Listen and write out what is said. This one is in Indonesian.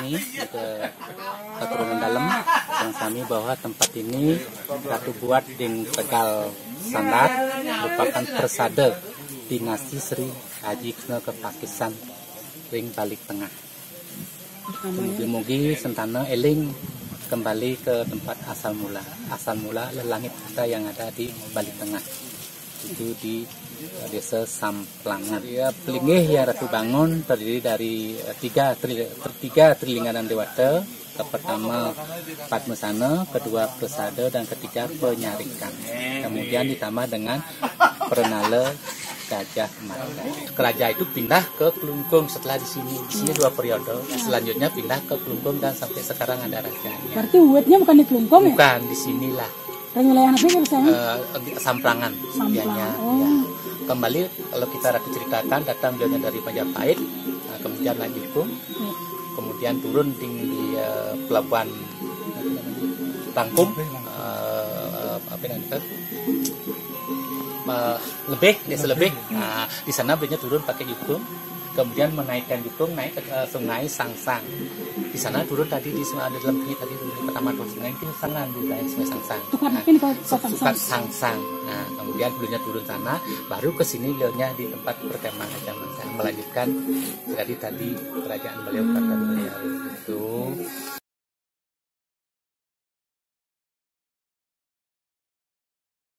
kami ke keturunan dalam yang kami bahwa tempat ini Ratu buat di Tegal Sandat merupakan persada dinasti Sri Haji Kena ke Pakistan ring balik tengah. Mugi-mugi sentana eling kembali ke tempat asal mula langit kita yang ada di balik tengah, itu di desa Samplangan. Ya, Pelingih yang Ratu bangun terdiri dari tiga Trilingganan Dewata. Pertama Padmasana, kedua Persada, dan ketiga Penyarikan. Kemudian ditambah dengan Pernala Gajah Mada. Kerajaan itu pindah ke Kelungkung setelah di sini. Di sini 2 periode. Selanjutnya pindah ke Kelungkung dan sampai sekarang ada rajanya. Berarti uwetnya bukan di Kelungkung ya? Bukan, di sinilah. Dan wilayah apa ya misalnya? Samplangan. Bianya, ya. Kembali kalau kita ceritakan datang beliau dari Majapahit, kemudian lanjut kemudian turun di pelabuhan Tangkum, desa Lebih. Di sana beliau turun pakai jukung, kemudian menaikkan jukung naik ke sungai Sangsang. Di sana turun tadi di dalam tinggi tadi pertama turun sungai itu sana dulu sungai Sangsang. Sangsang. Nah, kemudian beliau turun sana, baru ke sini beliaunya di tempat perkemahan Gajah Mada melanjutkan jadi tadi kerajaan beliau itu.